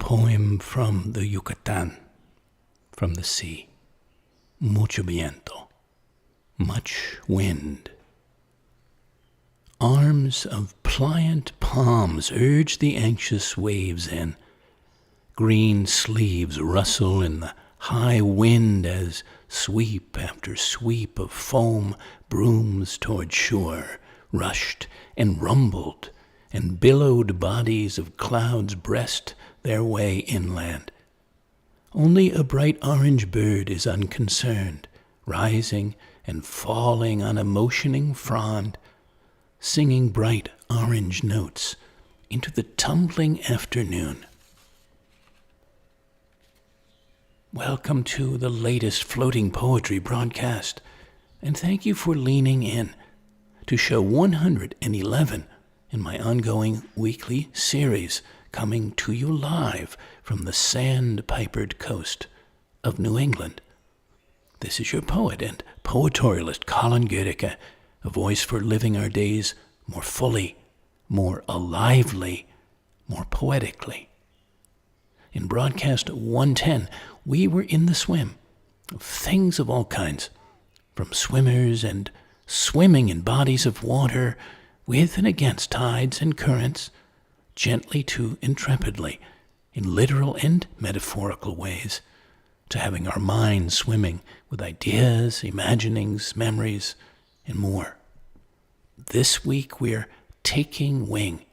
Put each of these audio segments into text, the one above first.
Poem from the Yucatan, from the sea. Mucho viento, much wind. Arms of pliant palms urge the anxious waves in. Green sleeves rustle in the high wind as sweep after sweep of foam brooms toward shore, rushed and rumbled, and billowed bodies of clouds breast their way inland. Only a bright orange bird is unconcerned, rising and falling on a motioning frond, singing bright orange notes into the tumbling afternoon. Welcome to the latest floating poetry broadcast, and thank you for leaning in to show 111 in my ongoing weekly series, coming to you live from the sandpipered coast of New England. This is your poet and poetorialist Colin Goedecke, a voice for living our days more fully, more alively, more poetically. In broadcast 110, we were in the swim of things of all kinds, from swimmers and swimming in bodies of water, with and against tides and currents, gently to intrepidly, in literal and metaphorical ways, to having our minds swimming with ideas, imaginings, memories, and more. This week we're taking wing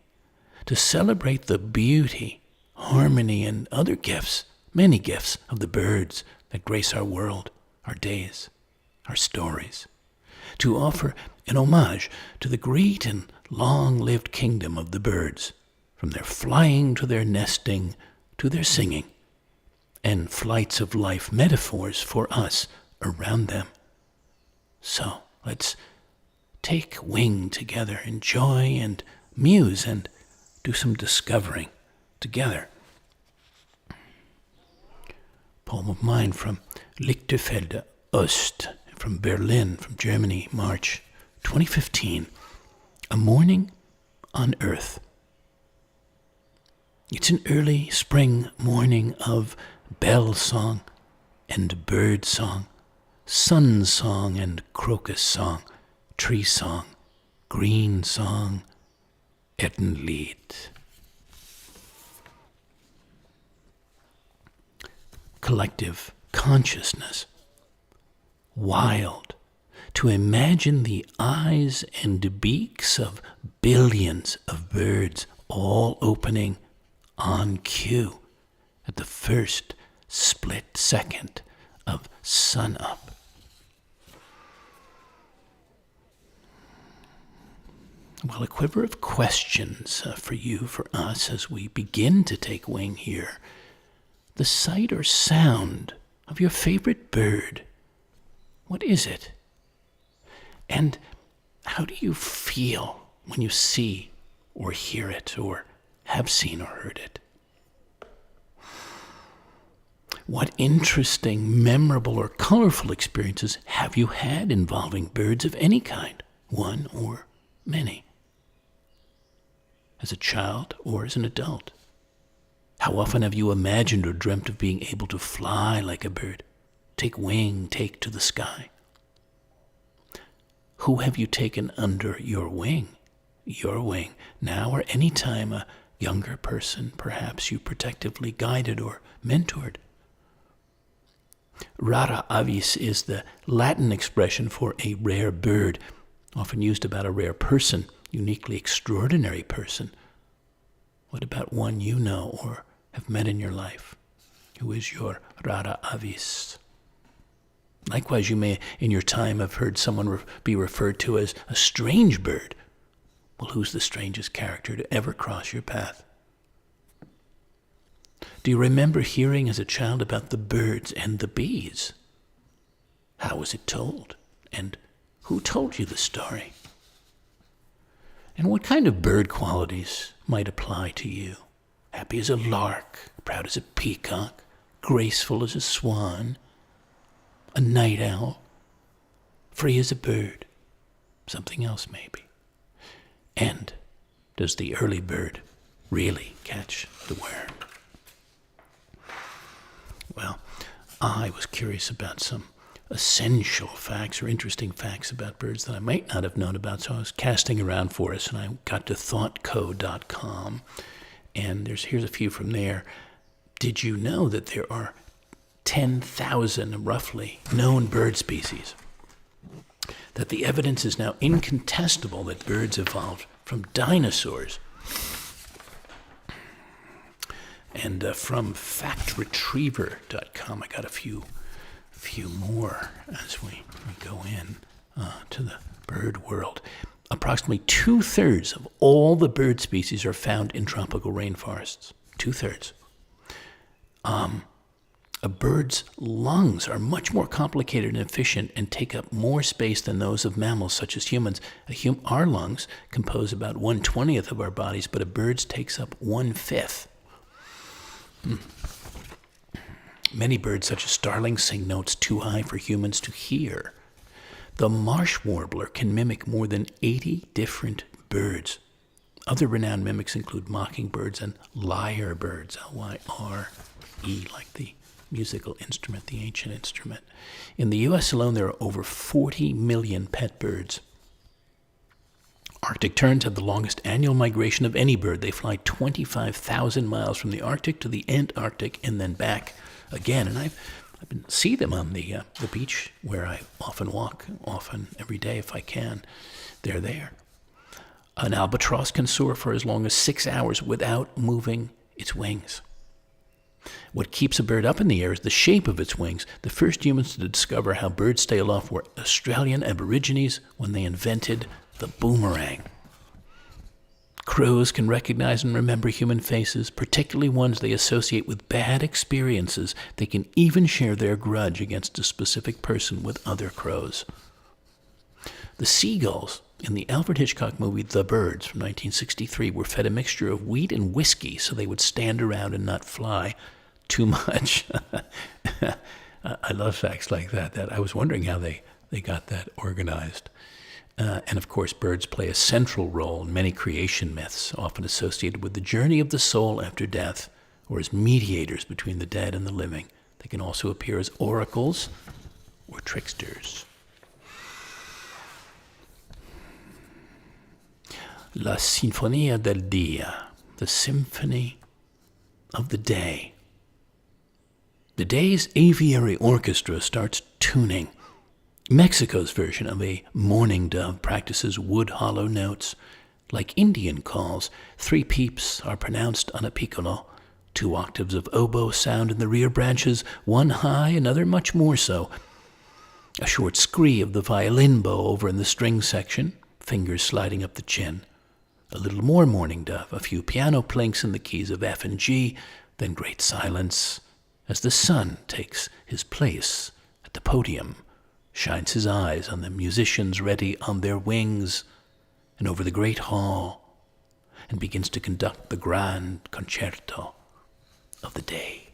to celebrate the beauty, harmony, and other gifts, many gifts of the birds that grace our world, our days, our stories, to offer an homage to the great and long-lived kingdom of the birds, from their flying to their nesting to their singing, and flights of life metaphors for us around them. So let's take wing together, enjoy and muse and do some discovering together. Poem of mine from Lichterfelde Ost, from Berlin, from Germany, March 2015. A Morning on Earth. It's an early spring morning of bell song and bird song, sun song and crocus song, tree song, green song, Erdenlied. Collective consciousness. Wild to imagine the eyes and beaks of billions of birds all opening on cue at the first split second of sunup. Well, a quiver of questions for you, for us, as we begin to take wing here. The sight or sound of your favorite bird. What is it? And how do you feel when you see or hear it or have seen or heard it? What interesting, memorable, or colorful experiences have you had involving birds of any kind, one or many? As a child or as an adult? How often have you imagined or dreamt of being able to fly like a bird, take wing, take to the sky? Who have you taken under your wing, now or any time, a younger person perhaps you protectively guided or mentored? Rara avis is the Latin expression for a rare bird, often used about a rare person, uniquely extraordinary person. What about one you know or have met in your life? Who is your rara avis? Likewise, you may in your time have heard someone be referred to as a strange bird. Well, who's the strangest character to ever cross your path? Do you remember hearing as a child about the birds and the bees? How was it told? And who told you the story? And what kind of bird qualities might apply to you? Happy as a lark, proud as a peacock, graceful as a swan, a night owl, free as a bird, something else maybe. And does the early bird really catch the worm? I was curious about some essential facts or interesting facts about birds that I might not have known about, so I was casting around for us, and I got to thoughtco.com, and here's a few from there. Did you know that there are 10,000, roughly, known bird species? That the evidence is now incontestable that birds evolved from dinosaurs. And from factretriever.com, I got a few more as we go in to the bird world. Approximately 2/3 of all the bird species are found in tropical rainforests. 2/3. A bird's lungs are much more complicated and efficient and take up more space than those of mammals such as humans. Our lungs compose about 1/20th of our bodies, but a bird's takes up 1/5. Many birds, such as starlings, sing notes too high for humans to hear. The marsh warbler can mimic more than 80 different birds. Other renowned mimics include mockingbirds and lyrebirds, L-Y-R-E, like the musical instrument, the ancient instrument. In the U.S. alone, there are over 40 million pet birds. Arctic terns have the longest annual migration of any bird. They fly 25,000 miles from the Arctic to the Antarctic and then back again. And I've been see them on the beach where I often walk, every day if I can. They're there. An albatross can soar for as long as 6 hours without moving its wings. What keeps a bird up in the air is the shape of its wings. The first humans to discover how birds stay aloft were Australian Aborigines when they invented the boomerang. Crows can recognize and remember human faces, particularly ones they associate with bad experiences. They can even share their grudge against a specific person with other crows. The seagulls in the Alfred Hitchcock movie The Birds from 1963 were fed a mixture of wheat and whiskey so they would stand around and not fly too much. I love facts like that. I was wondering how they got that organized. And of course, birds play a central role in many creation myths, often associated with the journey of the soul after death, or as mediators between the dead and the living. They can also appear as oracles or tricksters. La Sinfonia del Dia, the Symphony of the Day. The day's aviary orchestra starts tuning. Mexico's version of a mourning dove practices wood hollow notes. Like Indian calls, 3 peeps are pronounced on a piccolo. 2 octaves of oboe sound in the rear branches, 1 high, another much more so. A short scree of the violin bow over in the string section, fingers sliding up the chin. A little more mourning dove, a few piano plinks in the keys of F and G, then great silence as the sun takes his place at the podium, shines his eyes on the musicians ready on their wings and over the great hall, and begins to conduct the grand concerto of the day.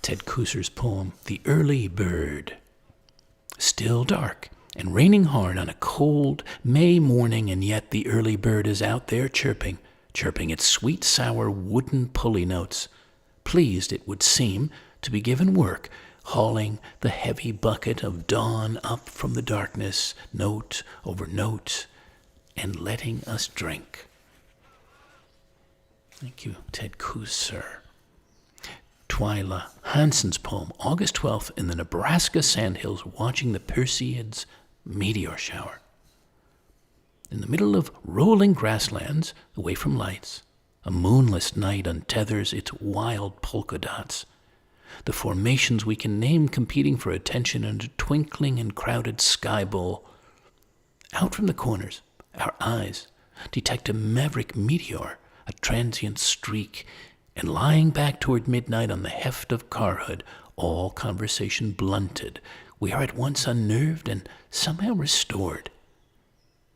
Ted Kuser's poem, The Early Bird. Still dark and raining hard on a cold May morning, and yet the early bird is out there chirping its sweet, sour, wooden pulley notes, pleased, it would seem, to be given work, hauling the heavy bucket of dawn up from the darkness, note over note, and letting us drink. Thank you, Ted Kuser. Twyla Hansen's poem, August 12th, in the Nebraska sandhills, watching the Perseids meteor shower. In the middle of rolling grasslands, away from lights, a moonless night untethers its wild polka dots. The formations we can name competing for attention in a twinkling and crowded sky bowl. Out from the corners, our eyes detect a maverick meteor, a transient streak, and lying back toward midnight on the heft of carhood, all conversation blunted, we are at once unnerved and somehow restored.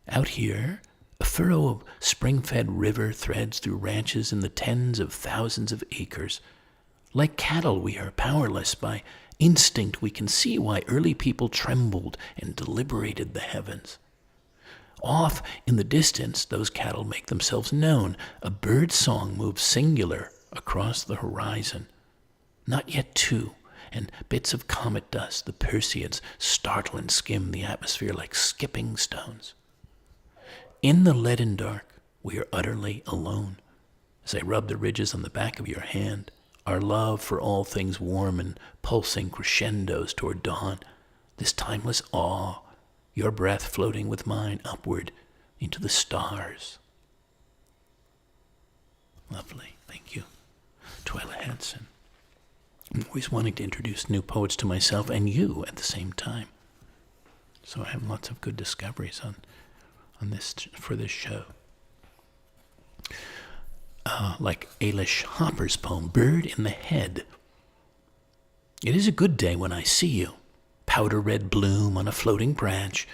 Out here, a furrow of spring-fed river threads through ranches in the tens of thousands of acres. Like cattle, we are powerless. By instinct, we can see why early people trembled and deliberated the heavens. Off in the distance, those cattle make themselves known. A bird song moves singular across the horizon. Not yet 2, and bits of comet dust, the Perseids, startle and skim the atmosphere like skipping stones. In the leaden dark, we are utterly alone. As I rub the ridges on the back of your hand, our love for all things warm and pulsing crescendos toward dawn, this timeless awe, your breath floating with mine upward into the stars. Lovely, thank you. Twyla Hansen. I'm always wanting to introduce new poets to myself and you at the same time. So I have lots of good discoveries on this for this show. Like Ailish Hopper's poem, Bird in the Head. It is a good day when I see you, powder red bloom on a floating branch,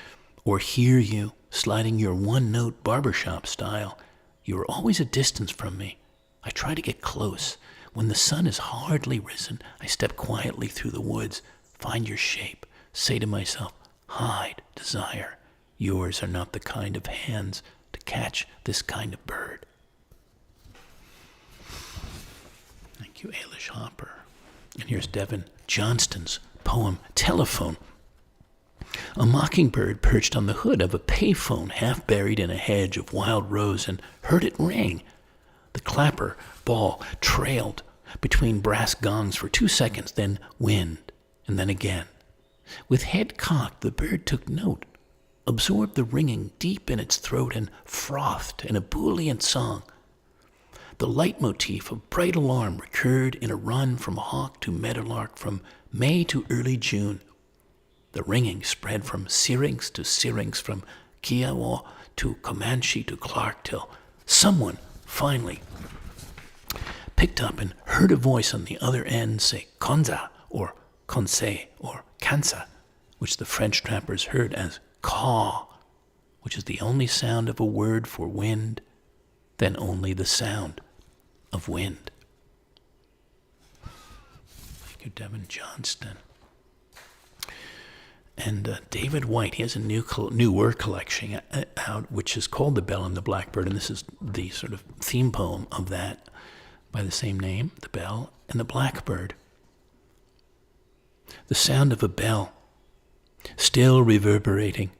or hear you sliding your one-note barbershop style. You are always a distance from me. I try to get close. When the sun is hardly risen, I step quietly through the woods, find your shape, say to myself, hide, desire. Yours are not the kind of hands to catch this kind of bird. Thank you, Ailish Hopper. And here's Devin Johnston's poem, Telephone. A mockingbird perched on the hood of a payphone, half buried in a hedge of wild rose, and heard it ring. The clapper ball trailed between brass gongs for 2 seconds, then wind, and then again. With head cocked, the bird took note, absorbed the ringing deep in its throat, and frothed in a Boolean song. The leitmotif of bright alarm recurred in a run from hawk to meadowlark, from May to early June. The ringing spread from Syrinx to Syrinx, from Kiowa to Comanche to Clark, till someone finally picked up and heard a voice on the other end say Konza, or Konse, or Kansa, which the French trappers heard as caw, which is the only sound of a word for wind, then only the sound of wind. Thank you, Devin Johnston. And David White, he has a new word collection out, which is called The Bell and the Blackbird, and this is the sort of theme poem of that by the same name, The Bell and the Blackbird. The sound of a bell, still reverberating,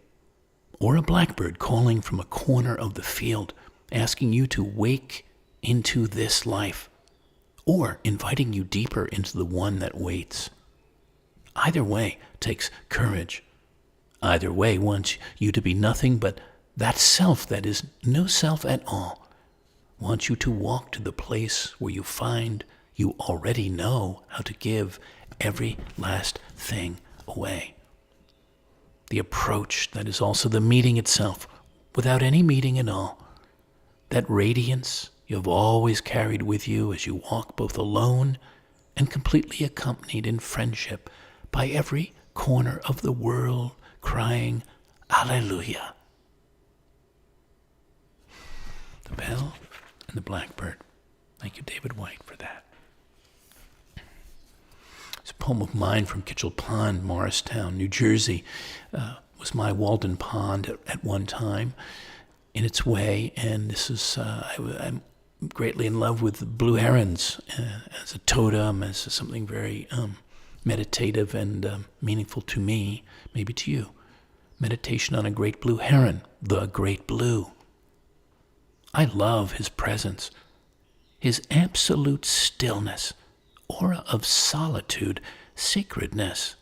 or a blackbird calling from a corner of the field, asking you to wake into this life, or inviting you deeper into the one that waits. Either way takes courage. Either way wants you to be nothing but that self that is no self at all. Wants you to walk to the place where you find you already know how to give every last thing away. The approach that is also the meeting itself, without any meeting at all. That radiance you have always carried with you as you walk both alone and completely accompanied in friendship by every corner of the world, crying, Alleluia. The Bell and the Blackbird. Thank you, David White, for that. It's a poem of mine from Kitchell Pond, Morristown, New Jersey. Was my Walden Pond at one time in its way, and this is, I'm greatly in love with blue herons as a totem, as something very meditative and meaningful to me, maybe to you. Meditation on a great blue heron, the great blue. I love his presence, his absolute stillness, aura of solitude, sacredness,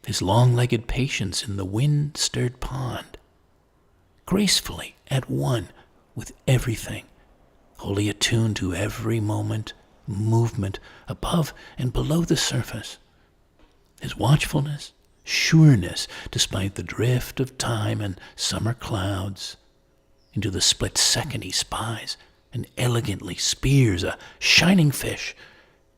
his long-legged patience in the wind-stirred pond, gracefully at one with everything, wholly attuned to every movement above and below the surface. His watchfulness, sureness, despite the drift of time and summer clouds. Into the split second he spies and elegantly spears a shining fish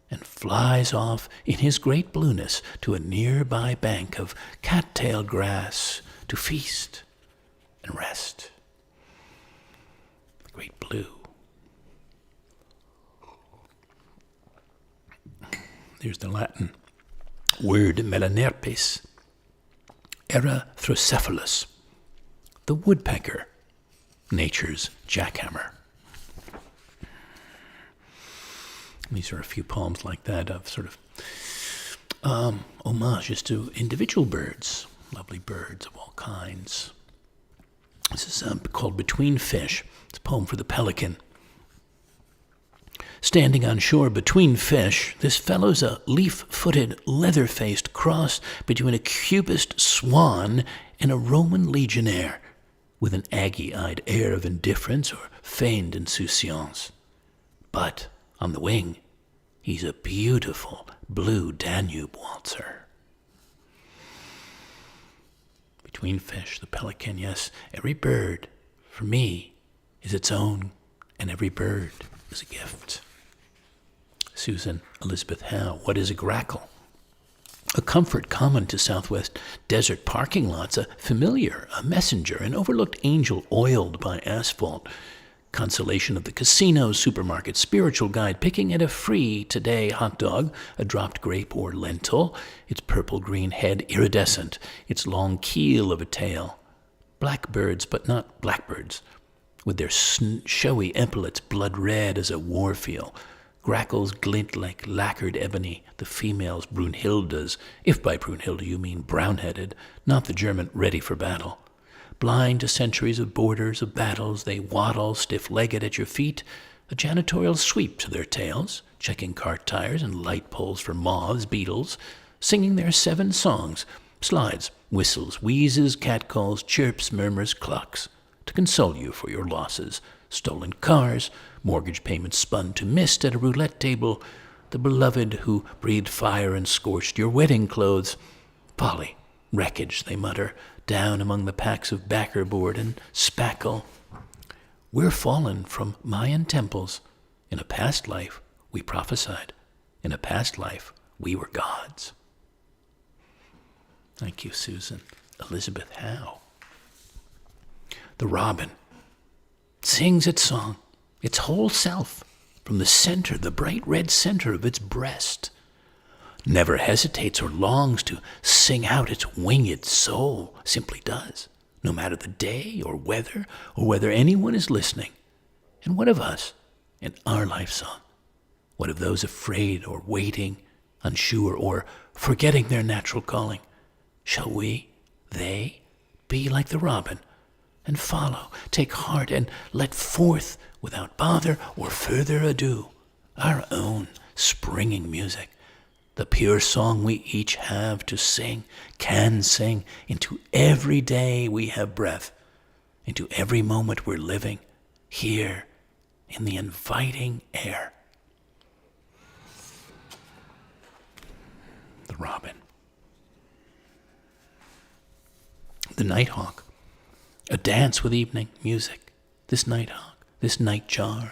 and flies off in his great blueness to a nearby bank of cattail grass to feast and rest. The great blue. There's the Latin word melanerpes, erythrocephalus, the woodpecker, nature's jackhammer. These are a few poems like that of sort of homages to individual birds, lovely birds of all kinds. This is called Between Fish. It's a poem for the pelican. Standing on shore between fish, this fellow's a leaf-footed, leather-faced cross between a cubist swan and a Roman legionnaire, with an aggie-eyed air of indifference or feigned insouciance. But on the wing, he's a beautiful blue Danube waltzer. Between fish, the pelican, yes, every bird, for me, is its own, and every bird is a gift. Susan Elizabeth Howe, what is a grackle? A comfort common to Southwest desert parking lots, a familiar, a messenger, an overlooked angel oiled by asphalt. Consolation of the casino, supermarket, spiritual guide, picking at a free today hot dog, a dropped grape or lentil, its purple-green head iridescent, its long keel of a tail. Blackbirds, but not blackbirds, with their showy epaulets blood red as a war field. Grackles glint like lacquered ebony, the females Brunhildas, if by Brunhilde you mean brown-headed, not the German ready for battle. Blind to centuries of borders, of battles, they waddle stiff-legged at your feet, a janitorial sweep to their tails, checking cart tires and light poles for moths, beetles, singing their 7 songs, slides, whistles, wheezes, catcalls, chirps, murmurs, clucks, to console you for your losses. Stolen cars, mortgage payments spun to mist at a roulette table, the beloved who breathed fire and scorched your wedding clothes. Folly, wreckage, they mutter, down among the packs of backerboard and spackle. We're fallen from Mayan temples. In a past life, we prophesied. In a past life, we were gods. Thank you, Susan Elizabeth Howe. The robin sings its song, its whole self, from the center, the bright red center of its breast. Never hesitates or longs to sing out its winged soul, simply does, no matter the day or whether anyone is listening. And what of us in our life song? What of those afraid or waiting, unsure or forgetting their natural calling? Shall we, they, be like the robin, and follow, take heart, and let forth, without bother or further ado, our own springing music, the pure song we each have to sing, can sing, into every day we have breath, into every moment we're living, here in the inviting air. The robin. The nighthawk. A dance with evening music, this nighthawk, this nightjar,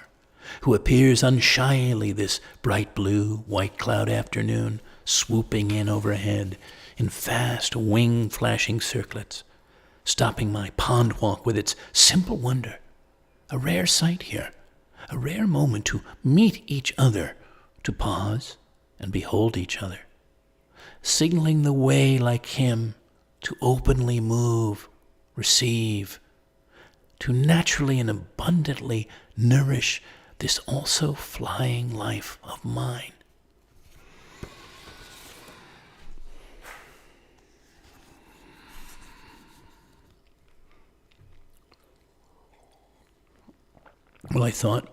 who appears unshyly this bright blue, white cloud afternoon, swooping in overhead in fast wing-flashing circlets, stopping my pond walk with its simple wonder. A rare sight here, a rare moment to meet each other, to pause and behold each other, signaling the way like him to openly move, receive, to naturally and abundantly nourish this also flying life of mine. Well, I thought,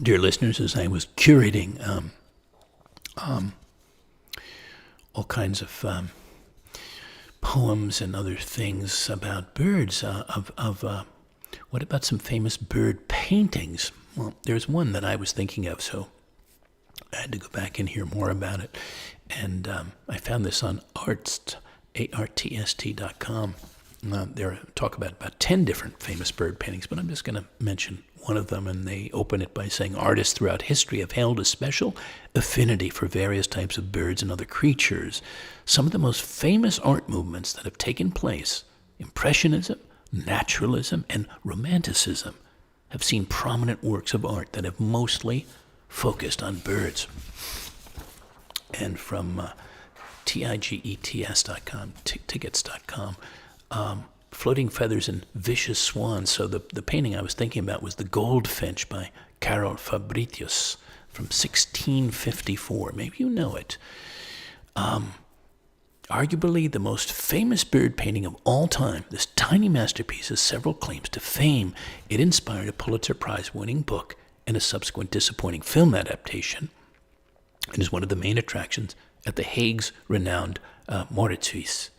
dear listeners, as I was curating all kinds of poems and other things about birds, what about some famous bird paintings? Well, there's one that I was thinking of, so I had to go back and hear more about it. And I found this on artst.com. There talk about 10 different famous bird paintings, but I'm just going to mention one of them, and they open it by saying, artists throughout history have held a special affinity for various types of birds and other creatures. Some of the most famous art movements that have taken place, Impressionism, Naturalism, and Romanticism, have seen prominent works of art that have mostly focused on birds. And from TIGETS.com, tickets.com, Floating Feathers and Vicious Swans. So the painting I was thinking about was the Goldfinch by Carol Fabritius. from 1654. Maybe you know it. Arguably the most famous bird painting of all time, this tiny masterpiece has several claims to fame. It inspired a Pulitzer Prize-winning book and a subsequent disappointing film adaptation, and is one of the main attractions at The Hague's renowned Mauritshuis.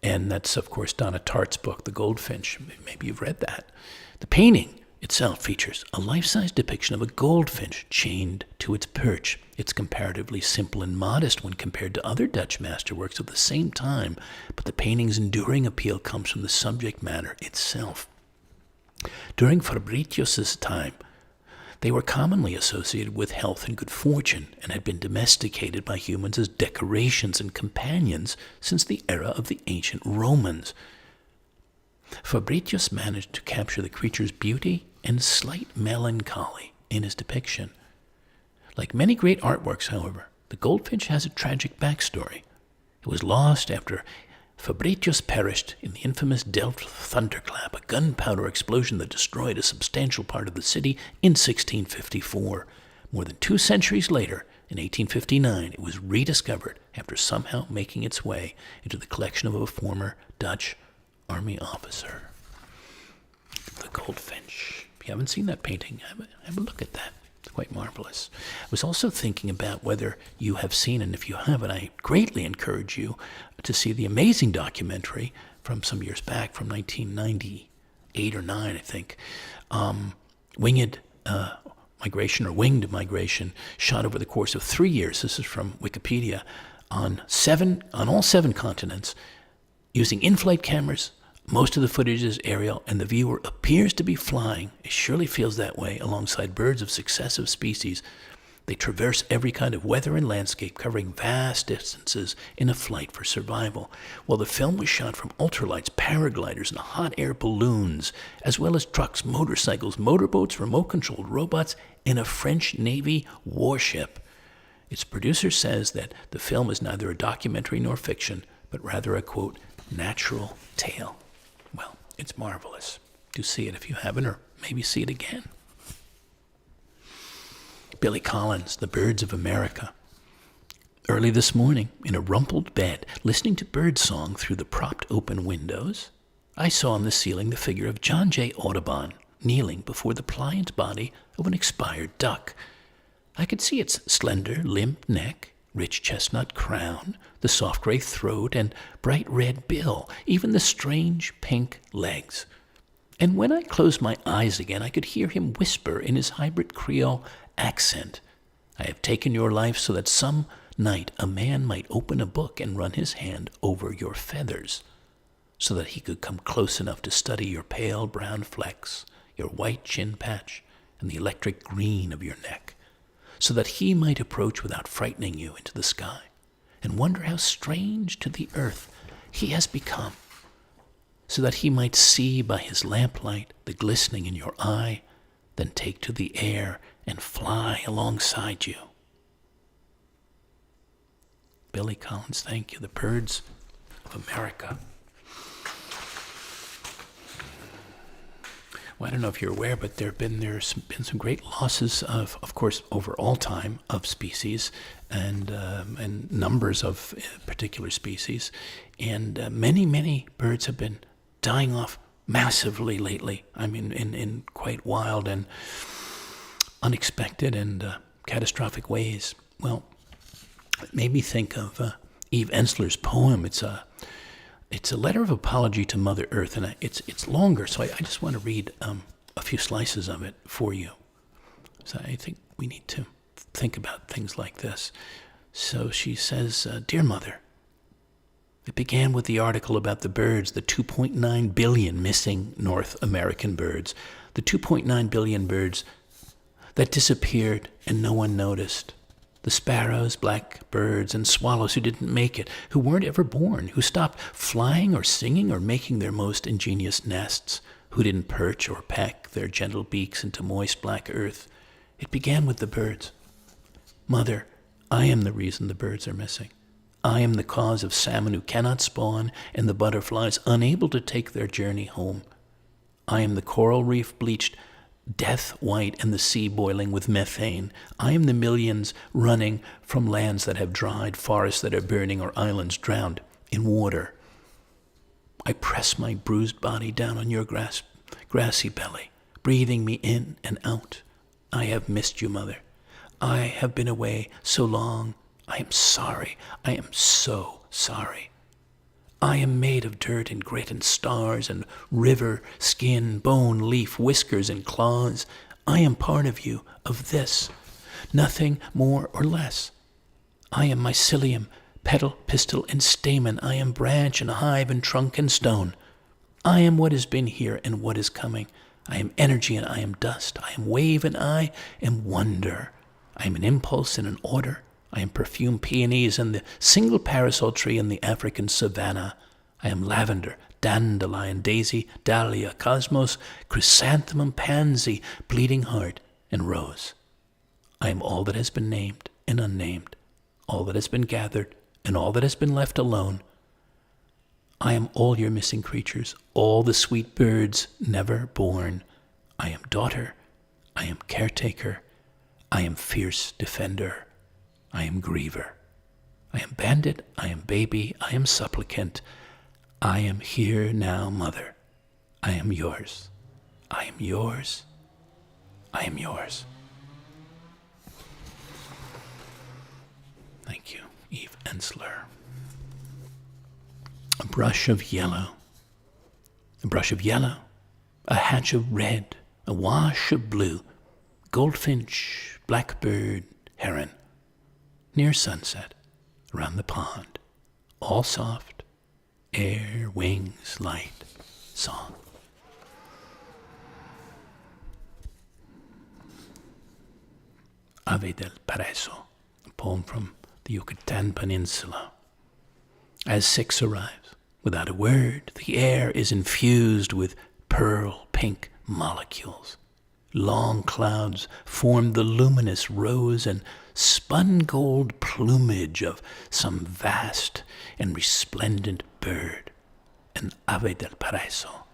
And that's, of course, Donna Tartt's book, The Goldfinch. Maybe you've read that. The painting itself features a life-size depiction of a goldfinch chained to its perch. It's comparatively simple and modest when compared to other Dutch masterworks of the same time, but the painting's enduring appeal comes from the subject matter itself. During Fabritius's time, they were commonly associated with health and good fortune, and had been domesticated by humans as decorations and companions since the era of the ancient Romans. Fabritius managed to capture the creature's beauty and slight melancholy in his depiction. Like many great artworks, however, the goldfinch has a tragic backstory. It was lost after Fabritius perished in the infamous Delft thunderclap, a gunpowder explosion that destroyed a substantial part of the city in 1654. More than 2 centuries later, in 1859, it was rediscovered after somehow making its way into the collection of a former Dutch army officer. The Goldfinch. If you haven't seen that painting, have a look at that. It's quite marvelous. I was also thinking about whether you have seen, and if you haven't, I greatly encourage you to see the amazing documentary from some years back, from 1998 or 9, I think, Winged Migration, shot over the course of 3 years. This is from Wikipedia, on all 7 continents, using in-flight cameras. Most of the footage is aerial, and the viewer appears to be flying. It surely feels that way alongside birds of successive species. They traverse every kind of weather and landscape, covering vast distances in a flight for survival. While the film was shot from ultralights, paragliders, and hot air balloons, as well as trucks, motorcycles, motorboats, remote-controlled robots, and a French Navy warship. Its producer says that the film is neither a documentary nor fiction, but rather a, quote, natural tale. Well, it's marvelous. Do see it if you haven't, or maybe see it again. Billy Collins, The Birds of America. Early this morning, in a rumpled bed, listening to birdsong through the propped open windows, I saw on the ceiling the figure of John J. Audubon kneeling before the pliant body of an expired duck. I could see its slender, limp neck, rich chestnut crown, the soft gray throat, and bright red bill, even the strange pink legs. And when I closed my eyes again, I could hear him whisper in his hybrid Creole accent, I have taken your life so that some night a man might open a book and run his hand over your feathers, so that he could come close enough to study your pale brown flecks, your white chin patch, and the electric green of your neck, so that he might approach without frightening you into the sky, and wonder how strange to the earth he has become, so that he might see by his lamplight the glistening in your eye, then take to the air and fly alongside you. Billy Collins, thank you. The Birds of America. Well, I don't know if you're aware, but there's been some great losses of course, over all time of species and numbers of particular species, and many birds have been dying off massively lately. I mean, in quite wild and unexpected and catastrophic ways. Well, it made me think of Eve Ensler's poem. It's a letter of apology to Mother Earth, and it's longer, so I just want to read a few slices of it for you. So I think we need to think about things like this. So she says, Dear Mother, it began with the article about the birds, the 2.9 billion missing North American birds, the 2.9 billion birds that disappeared and no one noticed. The sparrows, blackbirds, and swallows who didn't make it, who weren't ever born, who stopped flying or singing or making their most ingenious nests, who didn't perch or peck their gentle beaks into moist black earth. It began with the birds. Mother, I am the reason the birds are missing. I am the cause of salmon who cannot spawn and the butterflies unable to take their journey home. I am the coral reef bleached death white and the sea boiling with methane. I am the millions running from lands that have dried, forests that are burning, or islands drowned in water. I press my bruised body down on your grassy belly, breathing me in and out. I have missed you, Mother. I have been away so long. I am sorry. I am so sorry. I am made of dirt and grit and stars and river, skin, bone, leaf, whiskers, and claws. I am part of you, of this, nothing more or less. I am mycelium, petal, pistil, and stamen. I am branch and hive and trunk and stone. I am what has been here and what is coming. I am energy and I am dust. I am wave and I am wonder. I am an impulse and an order. I am perfume peonies and the single parasol tree in the African savanna. I am lavender, dandelion, daisy, dahlia, cosmos, chrysanthemum, pansy, bleeding heart, and rose. I am all that has been named and unnamed, all that has been gathered and all that has been left alone. I am all your missing creatures, all the sweet birds never born. I am daughter, I am caretaker, I am fierce defender. I am griever. I am bandit. I am baby. I am supplicant. I am here now, Mother. I am yours. I am yours. I am yours. Thank you, Eve Ensler. A brush of yellow. A brush of yellow. A hatch of red. A wash of blue. Goldfinch, blackbird, heron. Near sunset, around the pond, all soft, air, wings, light, song. Ave del Paraiso, a poem from the Yucatan Peninsula. As 6 arrives, without a word, the air is infused with pearl pink molecules. Long clouds form the luminous rose and spun gold plumage of some vast and resplendent bird, an ave del paraiso,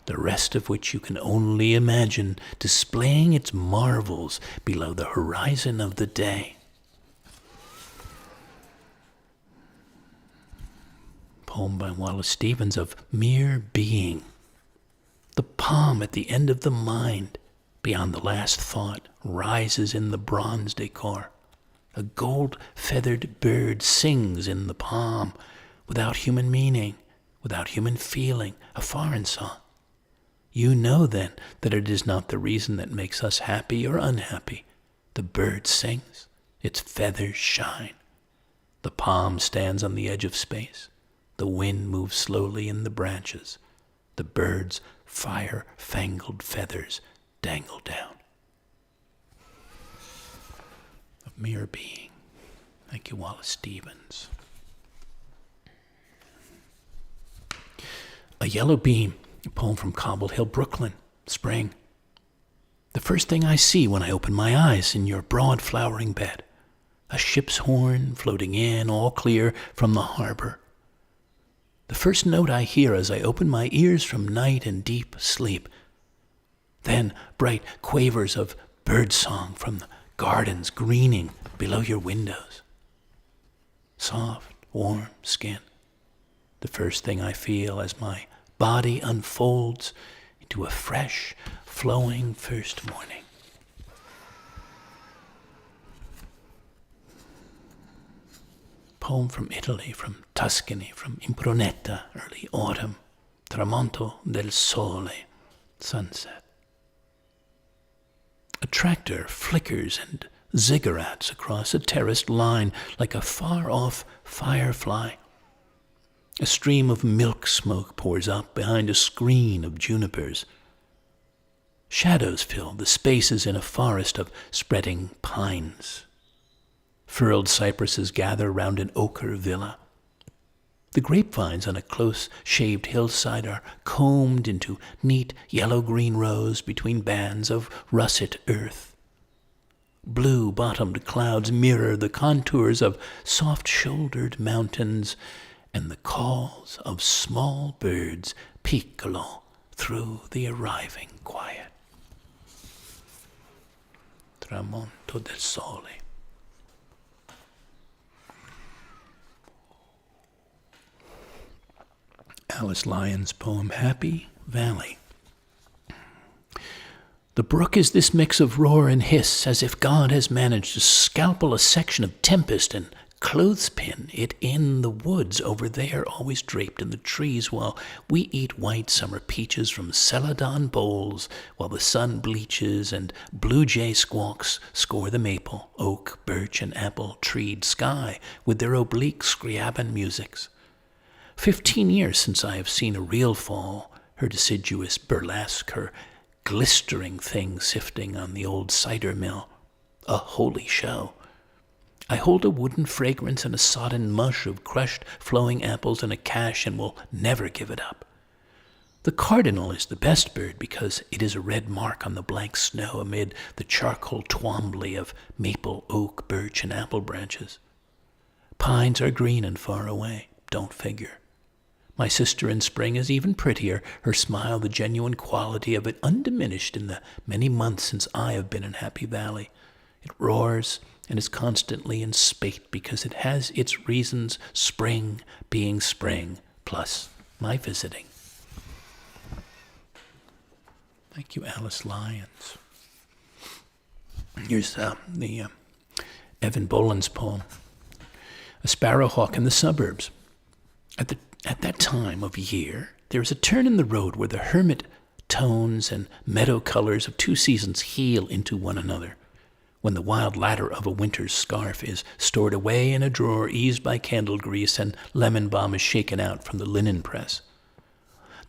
the rest of which you can only imagine displaying its marvels below the horizon of the day. Poem by Wallace Stevens of mere being. The palm at the end of the mind, beyond the last thought, rises in the bronze decor. A gold-feathered bird sings in the palm, without human meaning, without human feeling, a foreign song. You know, then, that it is not the reason that makes us happy or unhappy. The bird sings, its feathers shine. The palm stands on the edge of space. The wind moves slowly in the branches. The bird's fire-fangled feathers dangle down. Of mere being. Thank you, Wallace Stevens. A Yellow Beam, a poem from Cobble Hill, Brooklyn, spring. The first thing I see when I open my eyes in your broad flowering bed, a ship's horn floating in, all clear from the harbor. The first note I hear as I open my ears from night and deep sleep. Then bright quavers of birdsong from the gardens greening below your windows. Soft, warm skin. The first thing I feel as my body unfolds into a fresh, flowing first morning. Poem from Italy, from Tuscany, from Impruneta, early autumn. Tramonto del sole, sunset. A tractor flickers and ziggurats across a terraced line like a far-off firefly. A stream of milk smoke pours up behind a screen of junipers. Shadows fill the spaces in a forest of spreading pines. Furled cypresses gather round an ochre villa. The grapevines on a close-shaved hillside are combed into neat yellow-green rows between bands of russet earth. Blue-bottomed clouds mirror the contours of soft-shouldered mountains, and the calls of small birds piccolo through the arriving quiet. tramonto del sole. Alice Lyon's poem, Happy Valley. The brook is this mix of roar and hiss, as if God has managed to scalpel a section of tempest and clothespin it in the woods over there, always draped in the trees, while we eat white summer peaches from celadon bowls, while the sun bleaches and blue jay squawks score the maple, oak, birch, and apple-treed sky with their oblique Scriabin musics. 15 years since I have seen a real fall, her deciduous burlesque, her glistering thing sifting on the old cider mill. A holy show. I hold a wooden fragrance and a sodden mush of crushed flowing apples and a cache and will never give it up. The cardinal is the best bird because it is a red mark on the blank snow amid the charcoal twombly of maple, oak, birch, and apple branches. Pines are green and far away, don't figure. My sister in spring is even prettier, her smile the genuine quality of it undiminished in the many months since I have been in Happy Valley. It roars and is constantly in spate because it has its reasons, spring being spring, plus my visiting. Thank you, Alice Lyons. Here's the Evan Boland's poem, A Sparrowhawk in the Suburbs. At that time of year, there is a turn in the road where the hermit tones and meadow colors of two seasons heal into one another, when the wild ladder of a winter's scarf is stored away in a drawer eased by candle grease and lemon balm is shaken out from the linen press.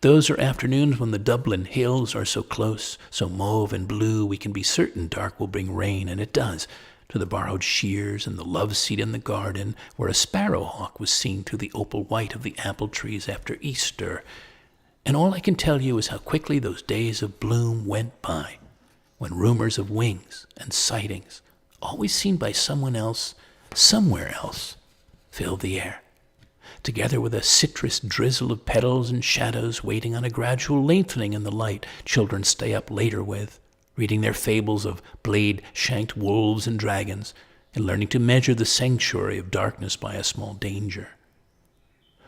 Those are afternoons when the Dublin hills are so close, so mauve and blue, we can be certain dark will bring rain, and it does, to the borrowed shears and the love seat in the garden, where a sparrowhawk was seen through the opal white of the apple trees after Easter. And all I can tell you is how quickly those days of bloom went by, when rumors of wings and sightings, always seen by someone else, somewhere else, filled the air, together with a citrus drizzle of petals and shadows waiting on a gradual lengthening in the light children stay up later with, reading their fables of blade-shanked wolves and dragons, and learning to measure the sanctuary of darkness by a small danger.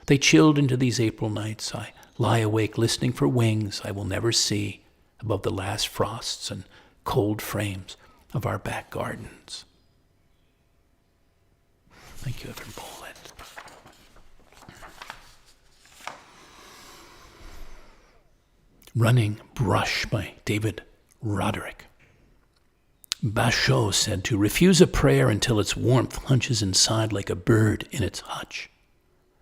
They chilled into these April nights. I lie awake listening for wings I will never see above the last frosts and cold frames of our back gardens. Thank you, Evan Boland. Running Brush by David Roderick. Basho said to refuse a prayer until its warmth hunches inside like a bird in its hutch.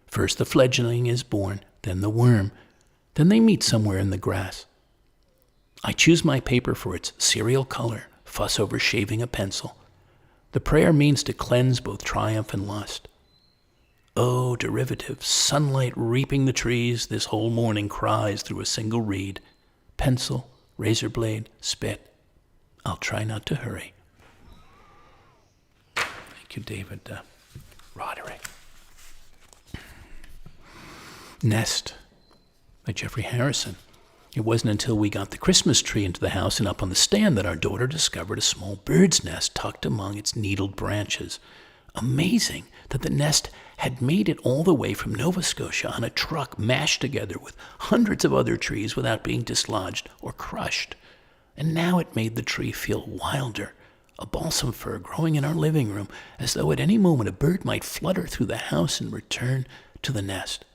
First the fledgling is born, then the worm, then they meet somewhere in the grass. I choose my paper for its cereal color, fuss over shaving a pencil. The prayer means to cleanse both triumph and lust. Oh, derivative, sunlight reaping the trees, this whole morning cries through a single reed. Pencil, razor blade, spit. I'll try not to hurry. Thank you, David Roderick. Nest by Jeffrey Harrison. It wasn't until we got the Christmas tree into the house and up on the stand that our daughter discovered a small bird's nest tucked among its needled branches. Amazing that the nest had made it all the way from Nova Scotia on a truck mashed together with hundreds of other trees without being dislodged or crushed. And now it made the tree feel wilder, a balsam fir growing in our living room, as though at any moment a bird might flutter through the house and return to the nest.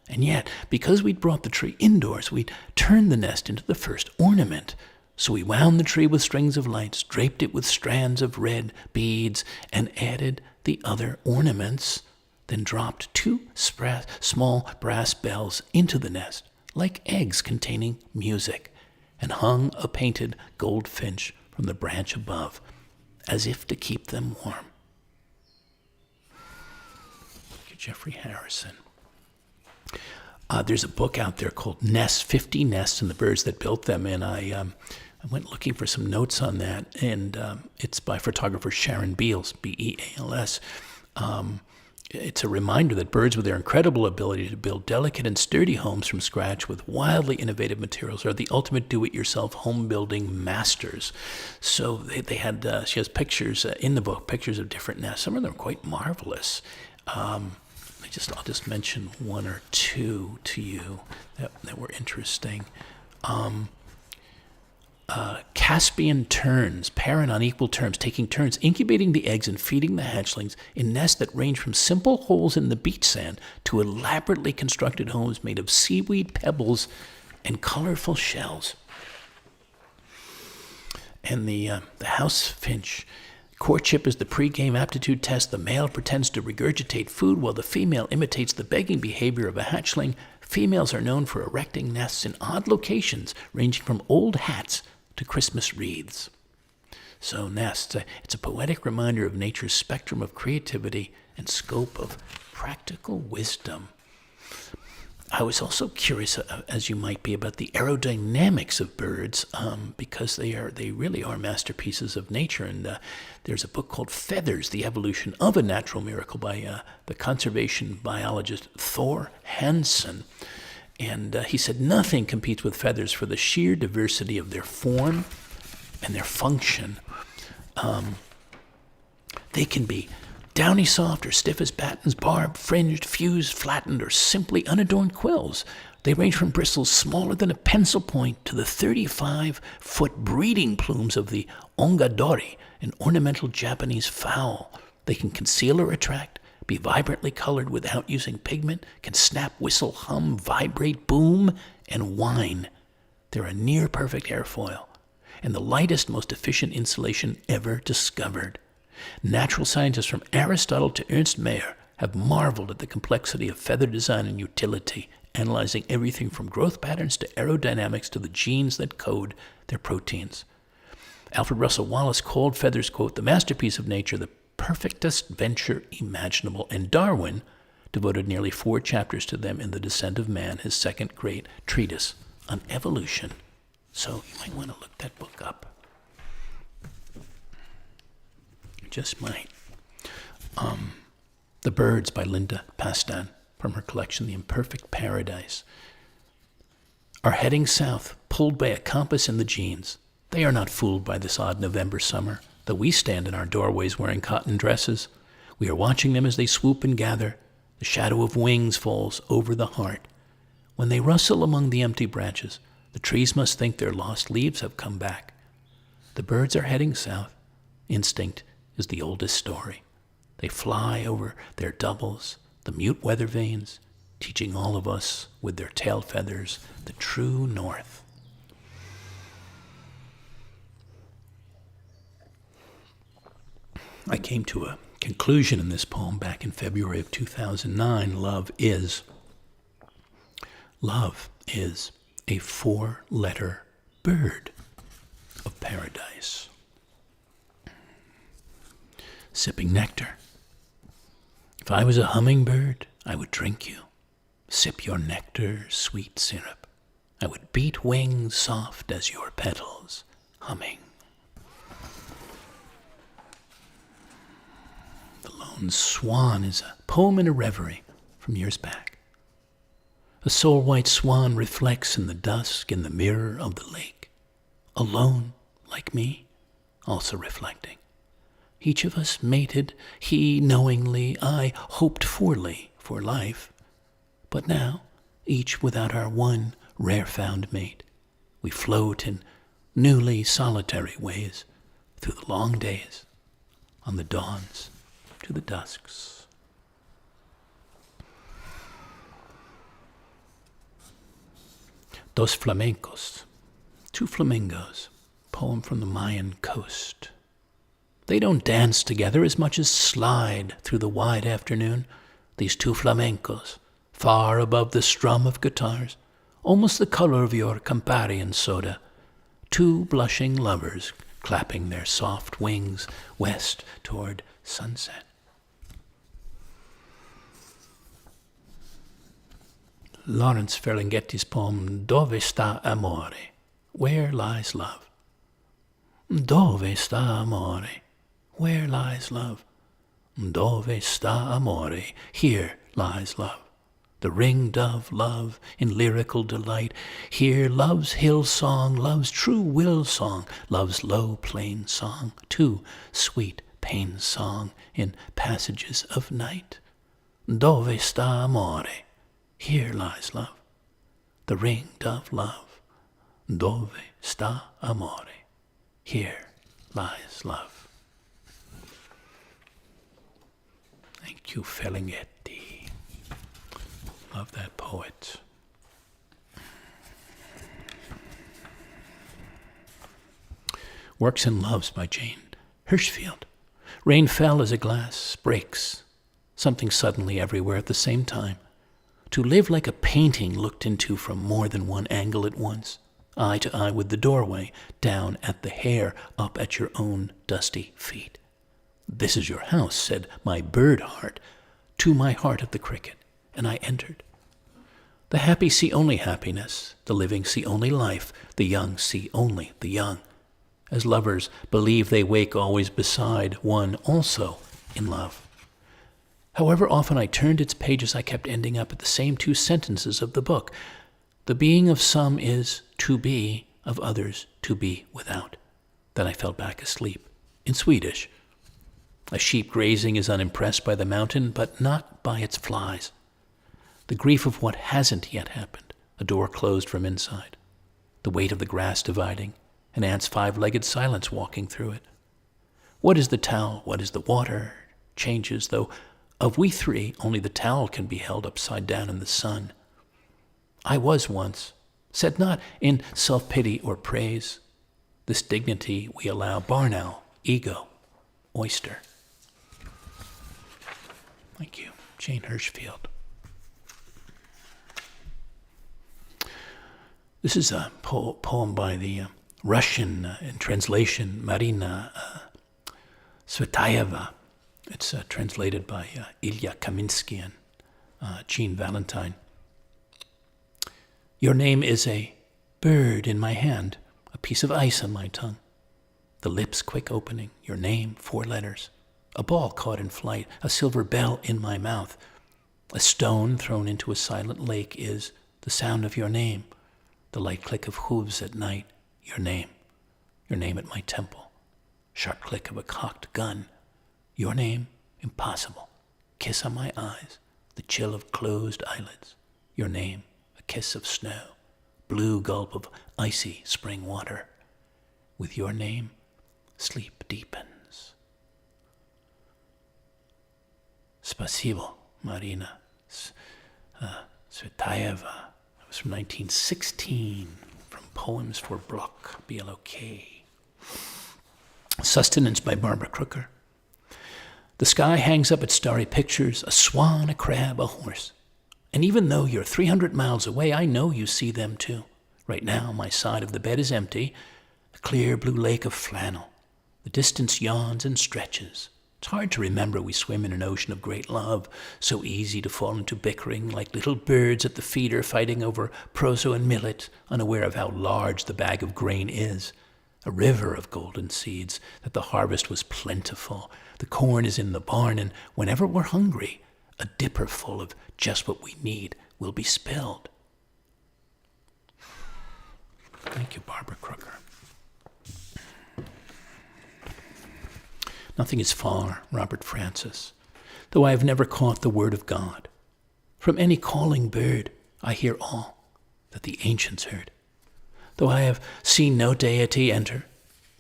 And yet, because we'd brought the tree indoors, we'd turned the nest into the first ornament. So we wound the tree with strings of lights, draped it with strands of red beads, and added the other ornaments, then dropped two small brass bells into the nest, like eggs containing music, and hung a painted goldfinch from the branch above, as if to keep them warm. Thank you, Jeffrey Harrison. There's a book out there called Nests, 50 Nests and the Birds That Built Them, and I went looking for some notes on that, and it's by photographer Sharon Beals, B-E-A-L-S. It's a reminder that birds, with their incredible ability to build delicate and sturdy homes from scratch with wildly innovative materials, are the ultimate do-it-yourself home-building masters. So they had, she has pictures in the book, pictures of different nests. Some of them are quite marvelous. I'll just mention one or two to you that were interesting. Caspian terns, parent on equal terms, taking turns incubating the eggs and feeding the hatchlings in nests that range from simple holes in the beach sand to elaborately constructed homes made of seaweed pebbles and colorful shells. And the house finch. Courtship is the pre-game aptitude test. The male pretends to regurgitate food while the female imitates the begging behavior of a hatchling. Females are known for erecting nests in odd locations, ranging from old hats to Christmas wreaths. So nests, it's a poetic reminder of nature's spectrum of creativity and scope of practical wisdom. I was also curious, as you might be, about the aerodynamics of birds, because they really are masterpieces of nature. And there's a book called Feathers: The Evolution of a Natural Miracle by the conservation biologist Thor Hansen. And he said nothing competes with feathers for the sheer diversity of their form and their function. They can be downy soft or stiff as battens, barbed, fringed, fused, flattened, or simply unadorned quills. They range from bristles smaller than a pencil point to the 35-foot breeding plumes of the ongadori, an ornamental Japanese fowl. They can conceal or attract, be vibrantly colored without using pigment, can snap, whistle, hum, vibrate, boom, and whine. They're a near-perfect airfoil and the lightest, most efficient insulation ever discovered. Natural scientists from Aristotle to Ernst Mayr have marveled at the complexity of feather design and utility, analyzing everything from growth patterns to aerodynamics to the genes that code their proteins. Alfred Russel Wallace called feathers, quote, the masterpiece of nature, the perfectest venture imaginable, and Darwin devoted nearly 4 chapters to them in The Descent of Man, his second great treatise on evolution. So you might want to look that book up. Just might. The Birds by Linda Pastan, from her collection The Imperfect Paradise, are heading south, pulled by a compass in the genes. They are not fooled by this odd November summer, though we stand in our doorways wearing cotton dresses. We are watching them as they swoop and gather. The shadow of wings falls over the heart. When they rustle among the empty branches, the trees must think their lost leaves have come back. The birds are heading south. Instinct is the oldest story. They fly over their doubles, the mute weather vanes, teaching all of us with their tail feathers the true north. I came to a conclusion in this poem back in February of 2009. Love is a 4-letter bird of paradise. Sipping nectar. If I was a hummingbird, I would drink you. Sip your nectar, sweet syrup. I would beat wings soft as your petals, humming. The Lone Swan is a poem in a reverie from years back. A soul-white swan reflects in the dusk in the mirror of the lake, alone like me, also reflecting. Each of us mated, he knowingly, I hoped forly for life. But now, each without our one rare-found mate, we float in newly solitary ways through the long days, on the dawns to the dusks. Dos flamencos, 2 flamingos, poem from the Mayan coast. They don't dance together as much as slide through the wide afternoon, these 2 flamencos, far above the strum of guitars, almost the color of your Camparian soda, 2 blushing lovers clapping their soft wings west toward sunset. Lawrence Ferlinghetti's poem, Dove sta amore? Where lies love? Dove sta amore? Where lies love? Dove sta amore? Here lies love. The ring-dove love in lyrical delight. Here love's hill song, love's true will song, love's low plain song, too sweet pain song in passages of night. Dove sta amore? Here lies love. The ring-dove love. Dove sta amore? Here lies love. Thank you, Ferlinghetti. Love that poet. Works and Loves by Jane Hirschfield. Rain fell as a glass breaks, something suddenly everywhere at the same time. To live like a painting looked into from more than one angle at once, eye to eye with the doorway, down at the hair, up at your own dusty feet. This is your house, said my bird heart to my heart of the cricket, and I entered. The happy see only happiness, the living see only life, the young see only the young. As lovers believe they wake always beside one also in love. However often I turned its pages, I kept ending up at the same two sentences of the book. The being of some is to be, of others to be without. Then I fell back asleep, in Swedish. A sheep grazing is unimpressed by the mountain, but not by its flies. The grief of what hasn't yet happened, a door closed from inside, the weight of the grass dividing, an ant's five-legged silence walking through it. What is the towel? What is the water? Changes, though of we three, only the towel can be held upside down in the sun. I was once, said not in self-pity or praise. This dignity we allow barn owl, ego, oyster. Thank you, Jane Hirschfield. This is a poem by the Russian, in translation, Marina Tsvetaeva. It's translated by Ilya Kaminsky and Jean Valentine. Your name is a bird in my hand, a piece of ice on my tongue. The lips quick opening, your name, 4 letters. A ball caught in flight, a silver bell in my mouth. A stone thrown into a silent lake is the sound of your name. The light click of hooves at night, your name at my temple. Sharp click of a cocked gun, your name, impossible. Kiss on my eyes, the chill of closed eyelids, your name, a kiss of snow. Blue gulp of icy spring water. With your name, sleep deepens. Spasibo, Marina Tsvetaeva. That was from 1916, from Poems for Block, B-L-O-K. Sustenance by Barbara Crooker. The sky hangs up its starry pictures, a swan, a crab, a horse. And even though you're 300 miles away, I know you see them too. Right now, my side of the bed is empty, a clear blue lake of flannel. The distance yawns and stretches. It's hard to remember we swim in an ocean of great love, so easy to fall into bickering like little birds at the feeder fighting over proso and millet, unaware of how large the bag of grain is. A river of golden seeds, that the harvest was plentiful. The corn is in the barn, and whenever we're hungry, a dipper full of just what we need will be spilled. Thank you, Barbara Crooker. Nothing is far, Robert Francis, though I have never caught the word of God. From any calling bird, I hear all that the ancients heard. Though I have seen no deity enter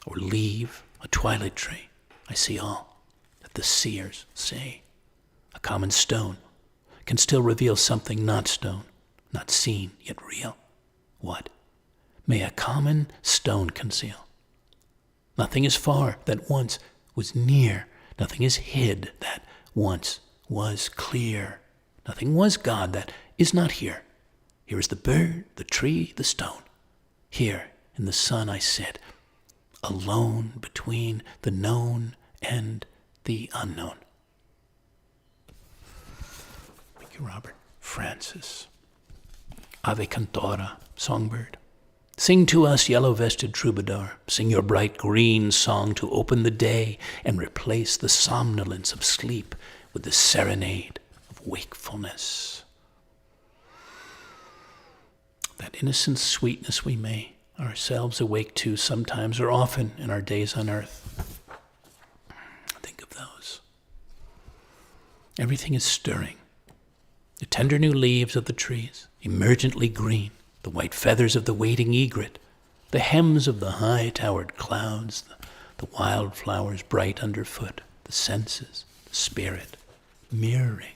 or leave a twilight tree, I see all that the seers say. A common stone can still reveal something not stone, not seen yet real. What may a common stone conceal? Nothing is far that once was near. Nothing is hid that once was clear. Nothing was God that is not here. Here is the bird, the tree, the stone. Here in the sun I sit, alone between the known and the unknown. Thank you, Robert Francis. Ave Cantora, songbird. Sing to us, yellow-vested troubadour, sing your bright green song to open the day and replace the somnolence of sleep with the serenade of wakefulness. That innocent sweetness we may ourselves awake to sometimes or often in our days on earth. Think of those. Everything is stirring. The tender new leaves of the trees, emergently green, the white feathers of the waiting egret, the hems of the high-towered clouds, the wild flowers bright underfoot, the senses, the spirit, mirroring.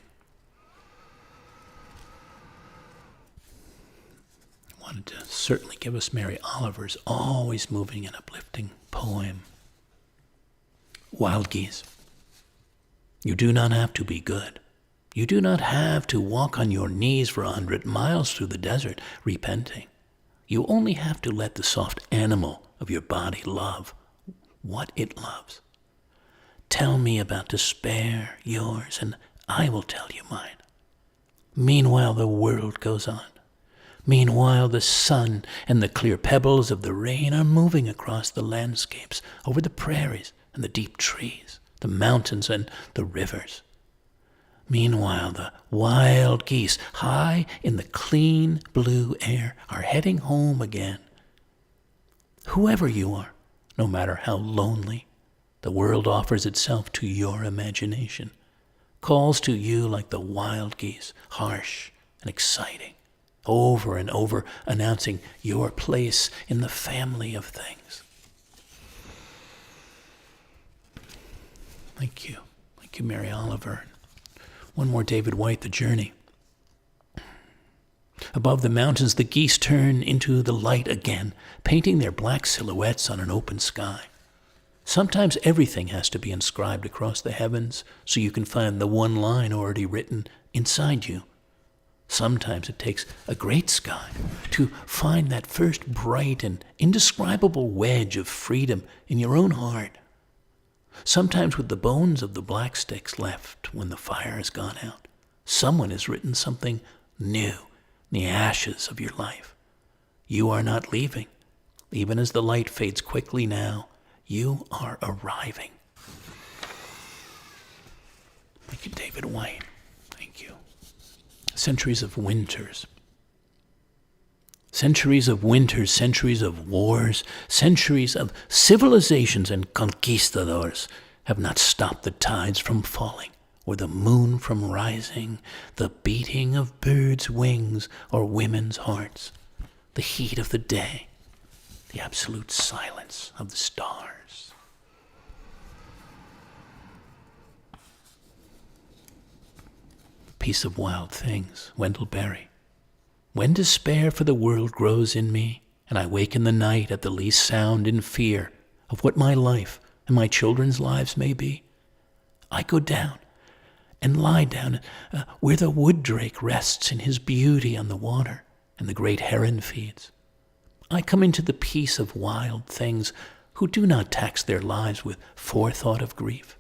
I wanted to certainly give us Mary Oliver's always moving and uplifting poem, Wild Geese. You do not have to be good. You do not have to walk on your knees for 100 miles through the desert, repenting. You only have to let the soft animal of your body love what it loves. Tell me about despair, yours, and I will tell you mine. Meanwhile, the world goes on. Meanwhile, the sun and the clear pebbles of the rain are moving across the landscapes, over the prairies and the deep trees, the mountains and the rivers. Meanwhile, the wild geese, high in the clean blue air, are heading home again. Whoever you are, no matter how lonely, the world offers itself to your imagination, calls to you like the wild geese, harsh and exciting, over and over announcing your place in the family of things. Thank you. Thank you, Mary Oliver. One more David White, The Journey. Above the mountains, the geese turn into the light again, painting their black silhouettes on an open sky. Sometimes everything has to be inscribed across the heavens so you can find the one line already written inside you. Sometimes it takes a great sky to find that first bright and indescribable wedge of freedom in your own heart. Sometimes with the bones of the black sticks left when the fire has gone out, someone has written something new in the ashes of your life. You are not leaving. Even as the light fades quickly now, you are arriving. Thank you, David White. Thank you. Centuries of winters. Centuries of winters, centuries of wars, centuries of civilizations and conquistadors have not stopped the tides from falling, or the moon from rising, the beating of birds' wings or women's hearts, the heat of the day, the absolute silence of the stars. Piece of Wild Things, Wendell Berry. When despair for the world grows in me, and I wake in the night at the least sound in fear of what my life and my children's lives may be, I go down and lie down where the wood drake rests in his beauty on the water and the great heron feeds. I come into the peace of wild things who do not tax their lives with forethought of grief.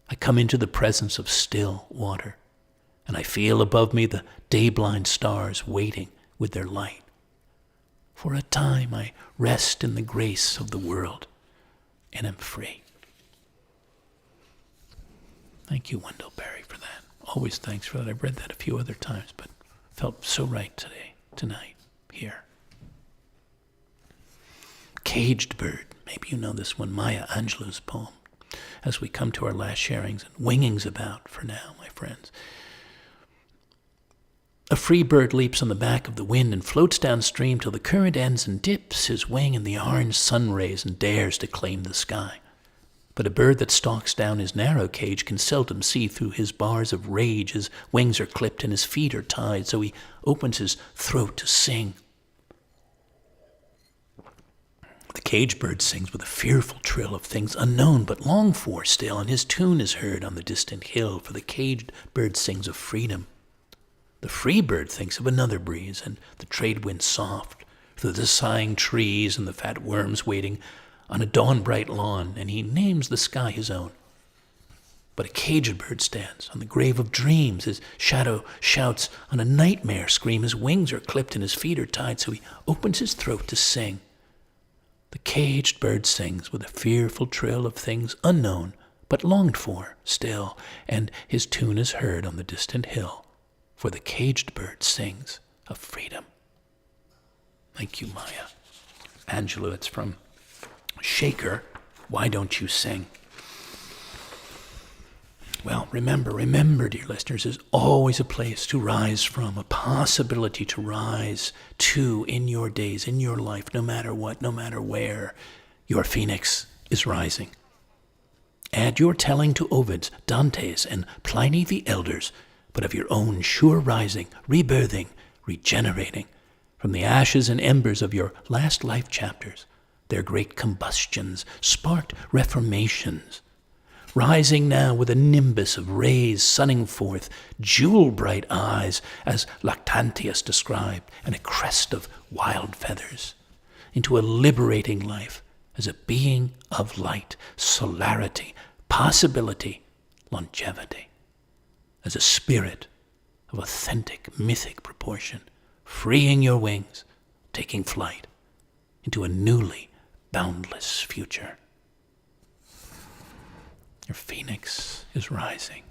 I come into the presence of still water, and I feel above me the day-blind stars waiting with their light. For a time I rest in the grace of the world and am free. Thank you, Wendell Berry, for that. Always thanks for that. I've read that a few other times, but felt so right tonight, here. Caged Bird. Maybe you know this one, Maya Angelou's poem. As we come to our last sharings and wingings about for now, my friends. A free bird leaps on the back of the wind and floats downstream till the current ends and dips his wing in the orange sun rays and dares to claim the sky. But a bird that stalks down his narrow cage can seldom see through his bars of rage. His wings are clipped and his feet are tied, so he opens his throat to sing. The cage bird sings with a fearful trill of things unknown but longed for still, and his tune is heard on the distant hill, for the caged bird sings of freedom. The free bird thinks of another breeze, and the trade wind soft, through the sighing trees and the fat worms waiting on a dawn-bright lawn, and he names the sky his own. But a caged bird stands on the grave of dreams. His shadow shouts on a nightmare scream. His wings are clipped and his feet are tied, so he opens his throat to sing. The caged bird sings with a fearful trill of things unknown, but longed for still, and his tune is heard on the distant hill, for the caged bird sings of freedom. Thank you, Maya Angelou. It's from Shaker, Why Don't You Sing? Well, remember, dear listeners, there's always a place to rise from, a possibility to rise to in your days, in your life, no matter what, no matter where. Your phoenix is rising. Add your telling to Ovid's, Dante's, and Pliny the Elder's, but of your own sure rising, rebirthing, regenerating, from the ashes and embers of your last life chapters. Their great combustions sparked reformations. Rising now with a nimbus of rays sunning forth, jewel-bright eyes, as Lactantius described, and a crest of wild feathers, into a liberating life as a being of light, solarity, possibility, longevity, as a spirit of authentic, mythic proportion, freeing your wings, taking flight into a newly boundless future. Your phoenix is rising.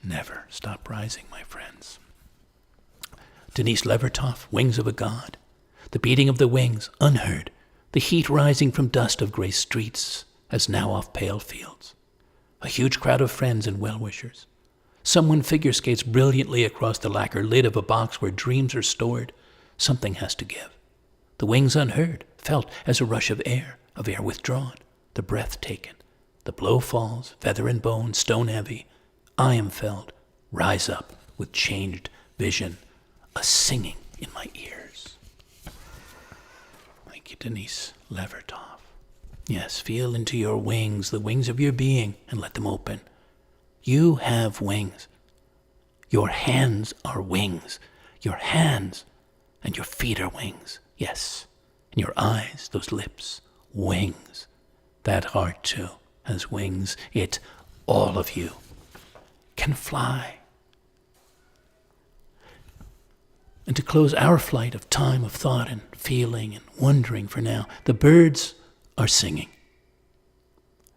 Never stop rising, my friends. Denise Levertov, Wings of a God. The beating of the wings, unheard. The heat rising from dust of gray streets, as now off pale fields. A huge crowd of friends and well-wishers. Someone figure skates brilliantly across the lacquer lid of a box where dreams are stored. Something has to give. The wings unheard, felt as a rush of air withdrawn, the breath taken. The blow falls, feather and bone, stone heavy. I am felled, rise up with changed vision, a singing in my ears. Thank you, Denise Levertov. Yes, feel into your wings, the wings of your being, and let them open. You have wings. Your hands are wings. Your hands and your feet are wings. Yes, and your eyes, those lips, wings. That heart, too, has wings. It, all of you, can fly. And to close our flight of time, of thought and feeling and wondering for now, the birds are singing.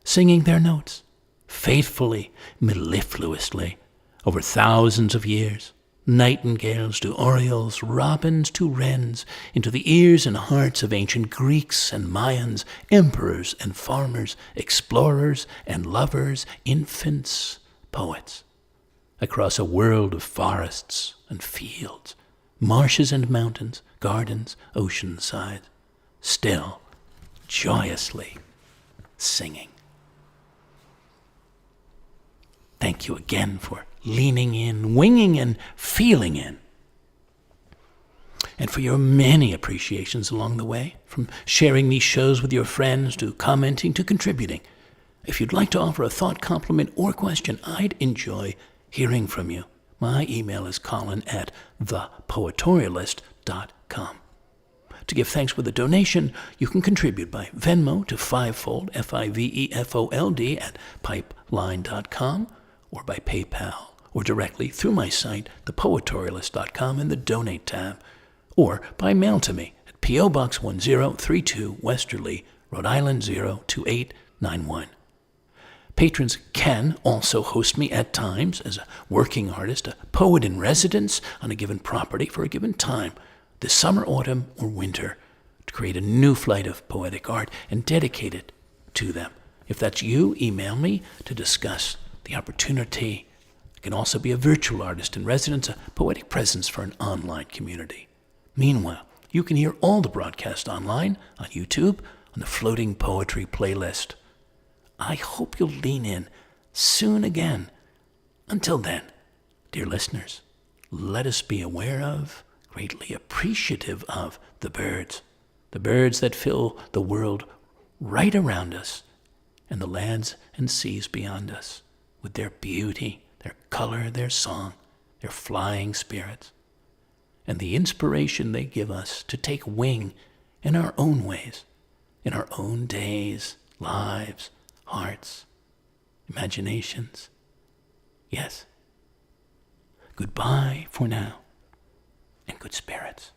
Singing their notes, faithfully, mellifluously, over thousands of years. Nightingales to orioles, robins to wrens, into the ears and hearts of ancient Greeks and Mayans, emperors and farmers, explorers and lovers, infants, poets, across a world of forests and fields, marshes and mountains, gardens, ocean sides, still, joyously singing. Thank you again for leaning in, winging and feeling in. And for your many appreciations along the way, from sharing these shows with your friends to commenting to contributing. If you'd like to offer a thought, compliment, or question, I'd enjoy hearing from you. My email is colin@thepoetorialist.com. To give thanks with a donation, you can contribute by Venmo to Fivefold, FIVEFOLD, at pipeline.com, or by PayPal, or directly through my site, thepoetorialist.com, in the Donate tab, or by mail to me at P.O. Box 1032, Westerly, Rhode Island 02891. Patrons can also host me at times as a working artist, a poet in residence on a given property for a given time, this summer, autumn, or winter, to create a new flight of poetic art and dedicate it to them. If that's you, email me to discuss the opportunity. I can also be a virtual artist in residence, a poetic presence for an online community. Meanwhile, you can hear all the broadcasts online, on YouTube, on the Floating Poetry playlist. I hope you'll lean in soon again. Until then, dear listeners, let us be aware of, greatly appreciative of, the birds that fill the world right around us and the lands and seas beyond us, with their beauty, their color, their song, their flying spirits, and the inspiration they give us to take wing in our own ways, in our own days, lives, hearts, imaginations. Yes. Goodbye for now, and good spirits.